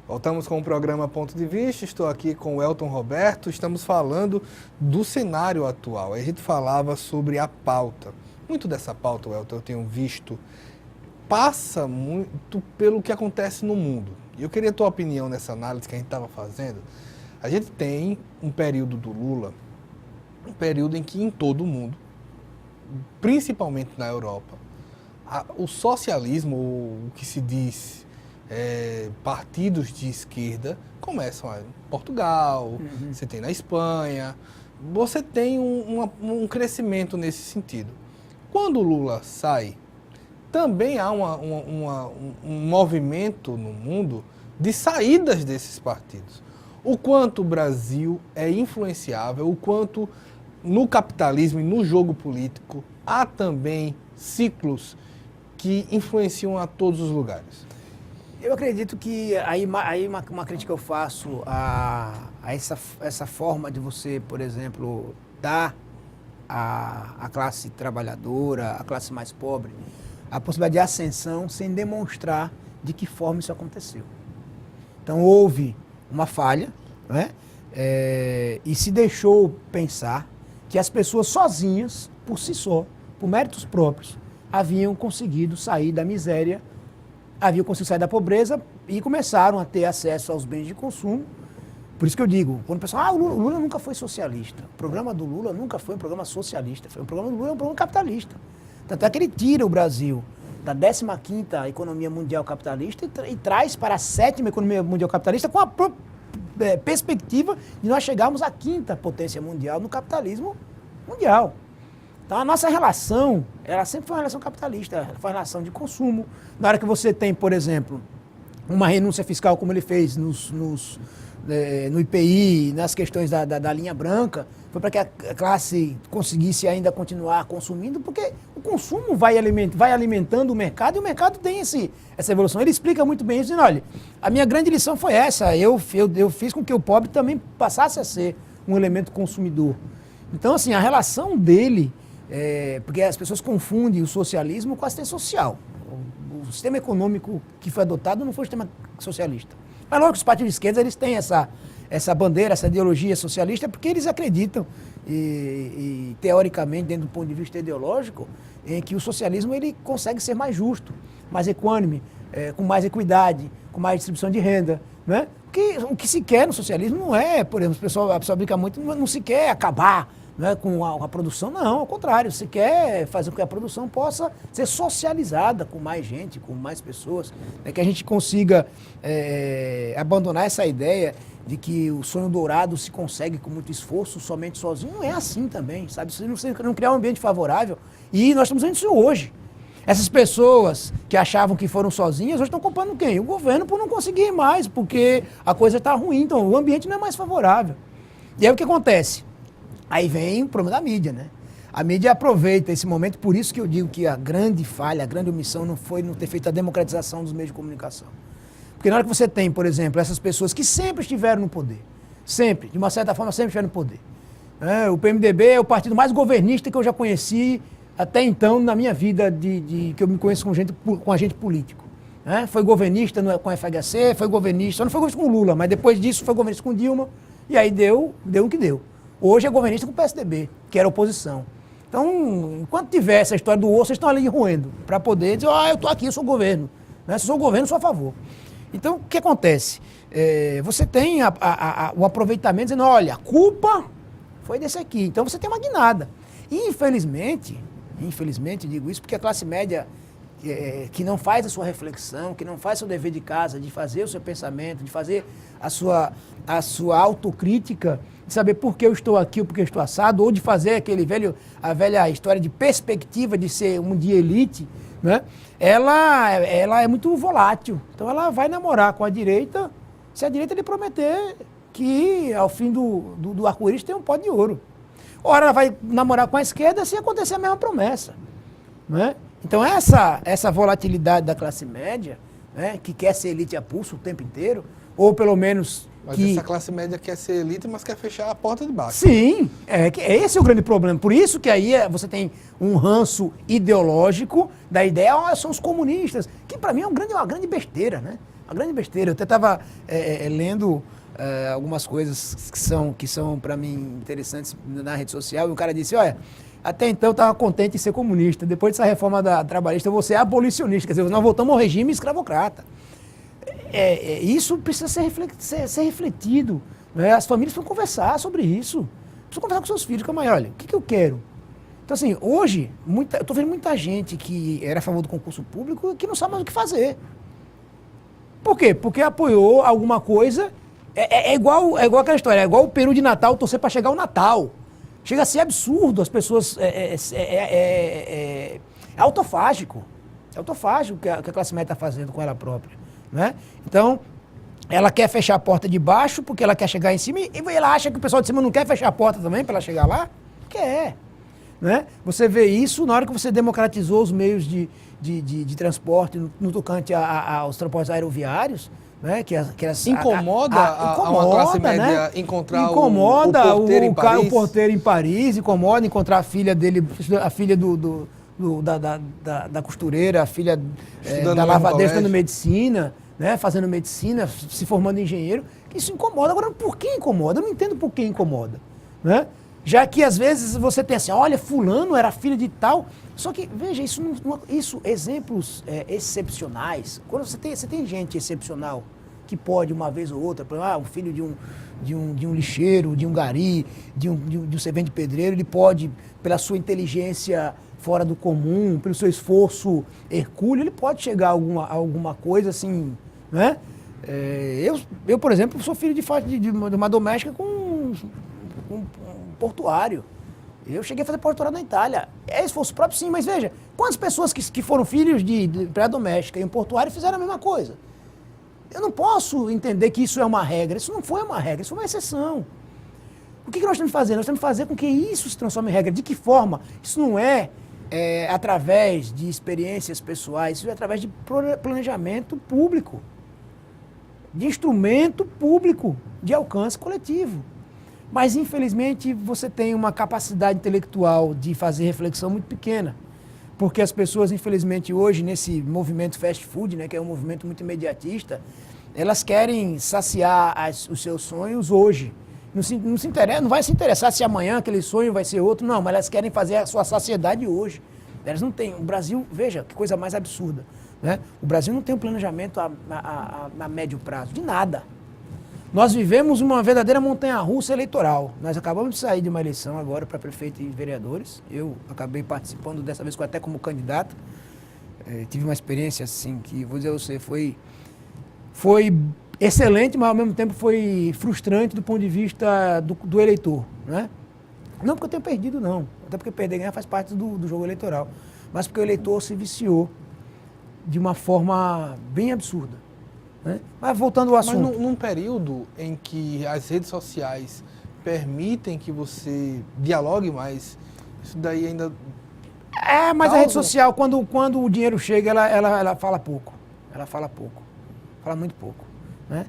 Voltamos com o programa Ponto de Vista, estou aqui com o Elton Roberto, estamos falando do cenário atual. A gente falava sobre a pauta. Muito dessa pauta, Elton, eu tenho visto, passa muito pelo que acontece no mundo. E eu queria a tua opinião nessa análise que a gente estava fazendo. A gente tem um período do Lula, um período em que em todo o mundo, principalmente na Europa, o socialismo, o que se diz partidos de esquerda, começam em Portugal, você tem na Espanha, você tem um crescimento nesse sentido. Quando o Lula sai, também há um movimento no mundo de saídas desses partidos. O quanto o Brasil é influenciável, o quanto no capitalismo e no jogo político há também ciclos que influenciam a todos os lugares. Eu acredito que aí uma crítica que eu faço a essa forma de você, por exemplo, dar à classe trabalhadora, à classe mais pobre, a possibilidade de ascensão sem demonstrar de que forma isso aconteceu. Então houve uma falha, né? E se deixou pensar que as pessoas sozinhas, por si só, por méritos próprios, haviam conseguido sair da miséria, haviam conseguido sair da pobreza e começaram a ter acesso aos bens de consumo. Por isso que eu digo, quando o pessoal, o Lula nunca foi socialista. O programa do Lula nunca foi um programa socialista, foi um programa do Lula, um programa capitalista. Tanto é que ele tira o Brasil da 15ª economia mundial capitalista e traz para a 7ª economia mundial capitalista com a perspectiva de nós chegarmos à 5ª potência mundial no capitalismo mundial. Então a nossa relação, ela sempre foi uma relação capitalista, ela foi uma relação de consumo. Na hora que você tem, por exemplo, uma renúncia fiscal como ele fez no IPI, nas questões da linha branca, foi para que a classe conseguisse ainda continuar consumindo, porque o consumo vai alimentando o mercado e o mercado tem essa evolução. Ele explica muito bem isso, dizendo, olha, a minha grande lição foi essa, eu fiz com que o pobre também passasse a ser um elemento consumidor. Então, assim, a relação dele, porque as pessoas confundem o socialismo com a assistência social. O sistema econômico que foi adotado não foi o sistema socialista. Mas logo que os partidos de esquerda eles têm essa bandeira, essa ideologia socialista, porque eles acreditam, e teoricamente, dentro do ponto de vista ideológico, em que o socialismo ele consegue ser mais justo, mais equânime, com mais equidade, com mais distribuição de renda. Né? Porque o que se quer no socialismo não é, por exemplo, a pessoa brinca muito, não se quer acabar, né, com a produção, não, ao contrário, se quer fazer com que a produção possa ser socializada com mais gente, com mais pessoas, né, que a gente consiga abandonar essa ideia de que o sonho dourado se consegue com muito esforço, somente sozinho. Não é assim também, sabe? Se não criar um ambiente favorável, e nós estamos vendo isso hoje. Essas pessoas que achavam que foram sozinhas, hoje estão culpando quem? O governo por não conseguir mais, porque a coisa está ruim, então o ambiente não é mais favorável. E aí o que acontece? Aí vem o problema da mídia, né? A mídia aproveita esse momento, por isso que eu digo que a grande falha, a grande omissão não foi não ter feito a democratização dos meios de comunicação. Porque na hora que você tem, por exemplo, essas pessoas que sempre estiveram no poder, sempre, de uma certa forma, sempre estiveram no poder. O PMDB é o partido mais governista que eu já conheci até então na minha vida, que eu me conheço com agente político. Foi governista com a FHC, foi governista, só não foi governista com o Lula, mas depois disso foi governista com Dilma, e aí deu o que deu. Hoje é governista com o PSDB, que era oposição. Então, enquanto tiver essa história do osso, vocês estão ali roendo, para poder dizer, eu estou aqui, eu sou governo. Se eu sou governo, eu sou a favor. Então, o que acontece? Você tem o aproveitamento dizendo, olha, a culpa foi desse aqui. Então, você tem uma guinada. E, infelizmente, digo isso porque a classe média que não faz a sua reflexão, que não faz seu dever de casa, de fazer o seu pensamento, de fazer a sua autocrítica, de saber por que eu estou aqui ou por que eu estou assado, ou de fazer a velha história de perspectiva de ser um dia elite, né? Ela é muito volátil. Então ela vai namorar com a direita, se a direita lhe prometer que ao fim do arco-íris tem um pó de ouro. Ora ela vai namorar com a esquerda se acontecer a mesma promessa. Né? Então essa volatilidade da classe média, né, que quer ser elite a pulso o tempo inteiro, ou pelo menos... Mas essa classe média quer ser elite, mas quer fechar a porta de baixo. Sim, esse é o grande problema. Por isso que aí você tem um ranço ideológico da ideia, são os comunistas, que para mim é uma grande besteira, né? Uma grande besteira. Eu até estava lendo algumas coisas que são para mim interessantes na rede social, e o cara disse, olha, até então eu estava contente em ser comunista, depois dessa reforma trabalhista eu vou ser abolicionista, quer dizer, nós voltamos ao regime escravocrata. Isso precisa ser refletido, né? As famílias precisam conversar sobre isso, precisam conversar com seus filhos, calma aí, olha, o que eu quero? Então assim, hoje, eu estou vendo muita gente que era a favor do concurso público que não sabe mais o que fazer. Por quê? Porque apoiou alguma coisa. É igual aquela história, é igual o peru de Natal torcer para chegar o Natal. Chega a ser absurdo, as pessoas. É autofágico. É autofágico que a classe média está fazendo com ela própria. Né? Então, ela quer fechar a porta de baixo porque ela quer chegar em cima e ela acha que o pessoal de cima não quer fechar a porta também para ela chegar lá? Quer. Né? Você vê isso na hora que você democratizou os meios de transporte no tocante aos transportes aeroviários. Né? Incomoda uma classe média, né? Encontrar o porteiro em Paris? O porteiro em Paris, incomoda encontrar a filha dele, a filha da costureira, a filha da lavadeira estudando medicina, né? Fazendo medicina, se formando em engenheiro. Isso incomoda. Agora, por que incomoda? Eu não entendo por que incomoda. Né? Já que às vezes você tem assim, olha, fulano era filho de tal. Só que, veja, exemplos excepcionais. Quando você tem gente excepcional que pode uma vez ou outra, por exemplo, o filho de um lixeiro, de um gari, de um servente pedreiro, ele pode, pela sua inteligência fora do comum, pelo seu esforço hercúleo, ele pode chegar a alguma coisa assim, né? Eu, por exemplo, sou filho de uma doméstica com um portuário. Eu cheguei a fazer portuário na Itália. É esforço próprio, sim, mas veja, quantas pessoas que foram filhos de pré-doméstica e um portuário fizeram a mesma coisa? Eu não posso entender que isso é uma regra. Isso não foi uma regra, isso foi uma exceção. O que nós temos que fazer? Nós temos que fazer com que isso se transforme em regra. De que forma? Isso não é através de experiências pessoais, isso é através de planejamento público, de instrumento público, de alcance coletivo. Mas, infelizmente, você tem uma capacidade intelectual de fazer reflexão muito pequena. Porque as pessoas, infelizmente, hoje, nesse movimento fast food, né, que é um movimento muito imediatista, elas querem saciar os seus sonhos hoje. Não vai se interessar se amanhã aquele sonho vai ser outro, não, mas elas querem fazer a sua saciedade hoje. Elas não têm. O Brasil, veja, que coisa mais absurda. Né? O Brasil não tem um planejamento a médio prazo, de nada. Nós vivemos uma verdadeira montanha-russa eleitoral. Nós acabamos de sair de uma eleição agora para prefeito e vereadores. Eu acabei participando dessa vez até como candidato. Tive uma experiência assim que, vou dizer a você, foi excelente, mas ao mesmo tempo foi frustrante do ponto de vista do eleitor. Né? Não porque eu tenho perdido, não. Até porque perder e ganhar faz parte do jogo eleitoral. Mas porque o eleitor se viciou de uma forma bem absurda. Né? Mas voltando ao assunto. Mas num período em que as redes sociais permitem que você dialogue mais, isso daí ainda... Mas a rede social, quando o dinheiro chega, ela fala pouco. Ela fala pouco. Fala muito pouco. Né?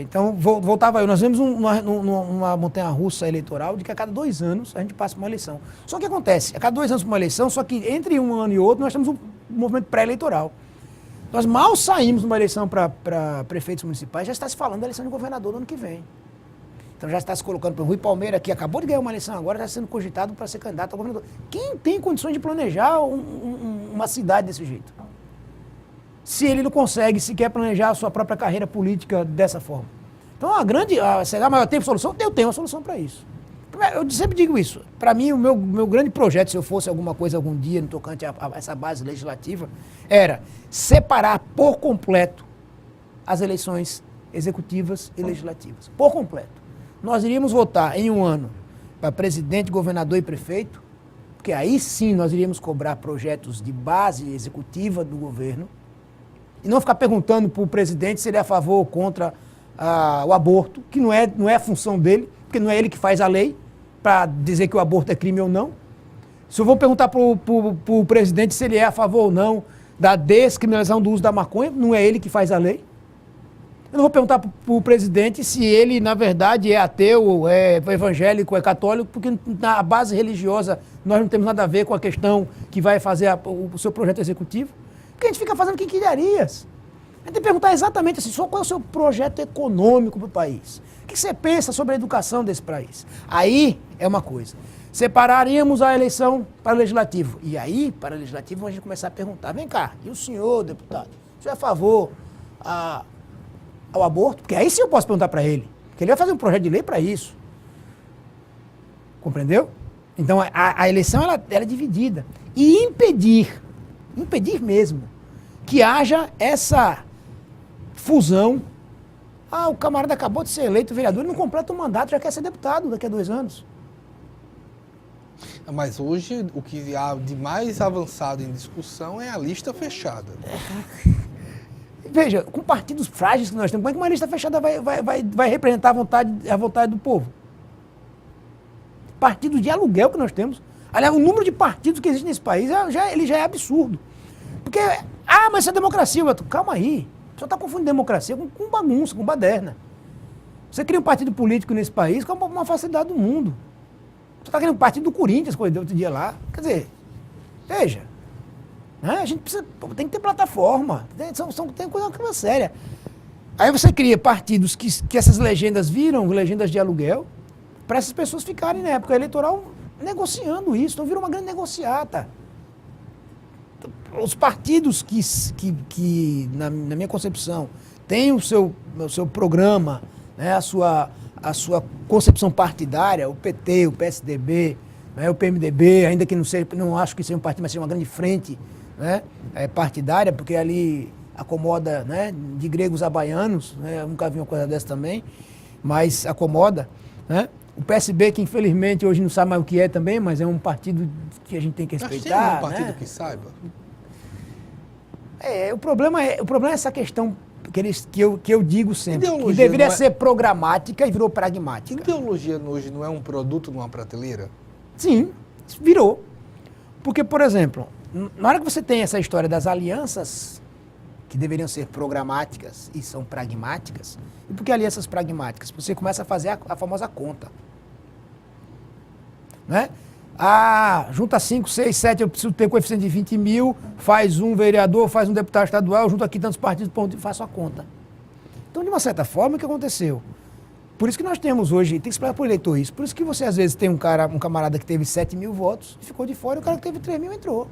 Então, voltava eu. Nós vemos uma montanha-russa eleitoral de que a cada 2 anos a gente passa por uma eleição. Só que acontece, a cada 2 anos por uma eleição, só que entre um ano e outro nós temos um movimento pré-eleitoral. Nós mal saímos de uma eleição para prefeitos municipais, já está se falando da eleição de governador do ano que vem. Então já está se colocando para o Rui Palmeira, que acabou de ganhar uma eleição agora, já está sendo cogitado para ser candidato a governador. Quem tem condições de planejar uma cidade desse jeito? Se ele não consegue sequer planejar a sua própria carreira política dessa forma. Então será mas eu tenho solução? Eu tenho uma solução para isso. Eu sempre digo isso. Para mim, o meu grande projeto, se eu fosse alguma coisa algum dia no tocante a essa base legislativa, era separar por completo as eleições executivas e legislativas. Por completo. Nós iríamos votar em um ano para presidente, governador e prefeito, porque aí sim nós iríamos cobrar projetos de base executiva do governo e não ficar perguntando para o presidente se ele é a favor ou contra o aborto, que não é a função dele, porque não é ele que faz a lei para dizer que o aborto é crime ou não. Se eu vou perguntar para o presidente se ele é a favor ou não da descriminalização do uso da maconha, não é ele que faz a lei. Eu não vou perguntar para o presidente se ele, na verdade, é ateu, é evangélico, é católico, porque na base religiosa nós não temos nada a ver com a questão que vai fazer o seu projeto executivo. Porque a gente fica fazendo quinquilharias. tem que perguntar exatamente assim, qual é o seu projeto econômico para o país? O que você pensa sobre a educação desse país? Aí é uma coisa. Separaríamos a eleição para o legislativo. E aí, para o legislativo, a gente começar a perguntar, vem cá, e o senhor, deputado, o senhor é a favor ao aborto? Porque aí sim eu posso perguntar para ele. Porque ele vai fazer um projeto de lei para isso. Compreendeu? Então, a eleição ela é dividida. E impedir mesmo, que haja essa fusão. O camarada acabou de ser eleito vereador, ele não completa o mandato, já quer ser deputado daqui a 2 anos. Mas hoje, o que há de mais avançado em discussão é a lista fechada. Veja, com partidos frágeis que nós temos, como é que uma lista fechada vai representar a vontade do povo? Partidos de aluguel que nós temos. Aliás, o número de partidos que existe nesse país ele já é absurdo. Porque, mas isso é democracia. Calma aí. Você está confundindo democracia com bagunça, com baderna. Você cria um partido político nesse país com uma facilidade do mundo. Você está criando um partido do Corinthians, que eu dei outro dia lá. Quer dizer, veja. Né? A gente tem que ter plataforma. Tem coisa séria. Aí você cria partidos que essas legendas viram legendas de aluguel, para essas pessoas ficarem na época eleitoral negociando isso. Então vira uma grande negociata. Os partidos que na minha concepção, têm o seu programa, né, a sua concepção partidária, o PT, o PSDB, né, o PMDB, ainda que não acho que seja um partido, mas seja uma grande frente, né, partidária, porque ali acomoda, né, de gregos a baianos, né, eu nunca vi uma coisa dessa também, mas acomoda, né? O PSB, que infelizmente hoje não sabe mais o que é também, mas é um partido que a gente tem que respeitar. Mas tem um partido, né, que saiba? O problema é essa questão que eu digo sempre, Ideologia que deveria ser programática e virou pragmática. Ideologia hoje não é um produto numa prateleira? Sim, virou. Porque, por exemplo, na hora que você tem essa história das alianças que deveriam ser programáticas e são pragmáticas, e por que alianças pragmáticas? Você começa a fazer a famosa conta. Né? Junta 5, 6, 7, eu preciso ter coeficiente de 20 mil, faz um vereador, faz um deputado estadual, junto aqui tantos partidos, faço a conta. Então, de uma certa forma, o que aconteceu? Por isso que nós temos hoje, tem que explicar para o eleitor isso, por isso que você às vezes tem um camarada que teve 7 mil votos e ficou de fora, e o cara que teve 3 mil entrou.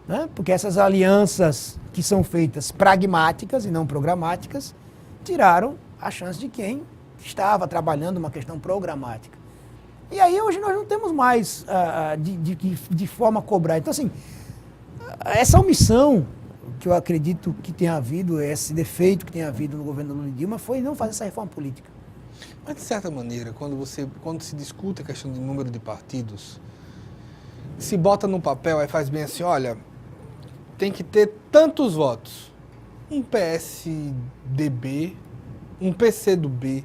Né? Porque essas alianças que são feitas pragmáticas e não programáticas, tiraram a chance de quem estava trabalhando uma questão programática. E aí hoje nós não temos mais de forma a cobrar. Então, assim, essa omissão que eu acredito que tenha havido, esse defeito que tenha havido no governo Lula e Dilma, foi não fazer essa reforma política. Mas, de certa maneira, quando se discute a questão de número de partidos, se bota no papel, aí faz bem assim, olha, tem que ter tantos votos. Um PSDB, um PCdoB,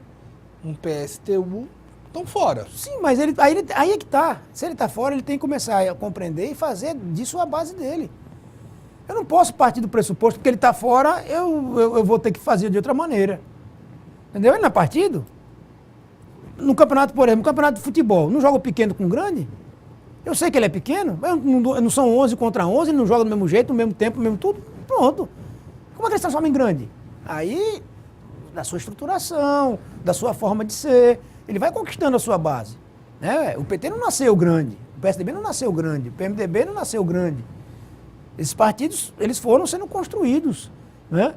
um PSTU, estão fora. Sim, mas aí é que tá. Se ele está fora, ele tem que começar a compreender e fazer disso a base dele. Eu não posso partir do pressuposto, porque ele está fora, eu vou ter que fazer de outra maneira. Entendeu? Ele não é partido. No campeonato, por exemplo, no campeonato de futebol, não joga o pequeno com o grande? Eu sei que ele é pequeno, mas não são 11 contra 11, ele não joga do mesmo jeito, no mesmo tempo, no mesmo tudo. Pronto. Como é que ele se transforma em grande? Aí, da sua estruturação, da sua forma de ser, ele vai conquistando a sua base. Né? O PT não nasceu grande, o PSDB não nasceu grande, o PMDB não nasceu grande. Esses partidos, eles foram sendo construídos, né?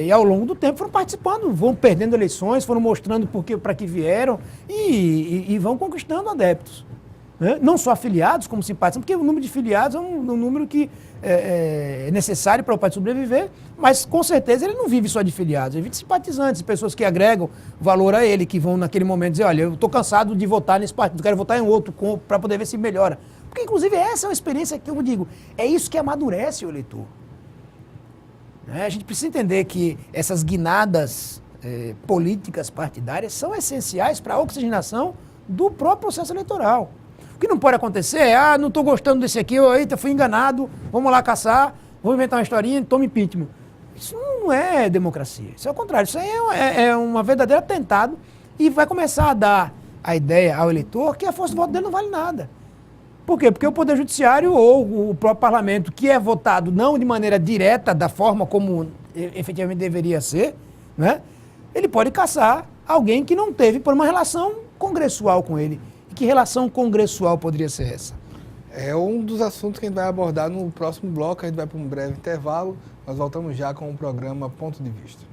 E ao longo do tempo foram participando, vão perdendo eleições, foram mostrando para que vieram e vão conquistando adeptos. Né? Não só afiliados, como simpatizantes, porque o número de filiados é um número que é necessário para o partido sobreviver, mas com certeza ele não vive só de filiados, ele vive de simpatizantes, pessoas que agregam valor a ele, que vão naquele momento dizer, olha, eu estou cansado de votar nesse partido, quero votar em outro para poder ver se melhora. Porque, inclusive, essa é uma experiência que eu digo, é isso que amadurece o eleitor. A gente precisa entender que essas guinadas políticas partidárias são essenciais para a oxigenação do próprio processo eleitoral. O que não pode acontecer é, não estou gostando desse aqui, eita, fui enganado, vamos lá caçar, vamos inventar uma historinha, tome impeachment. Isso não é democracia, isso é o contrário, isso aí é uma verdadeira atentado e vai começar a dar a ideia ao eleitor que a força de voto dele não vale nada. Por quê? Porque o Poder Judiciário ou o próprio Parlamento, que é votado não de maneira direta, da forma como efetivamente deveria ser, né? Ele pode caçar alguém que não teve por uma relação congressual com ele. E que relação congressual poderia ser essa? É um dos assuntos que a gente vai abordar no próximo bloco. A gente vai para um breve intervalo. Nós voltamos já com o programa Ponto de Vista.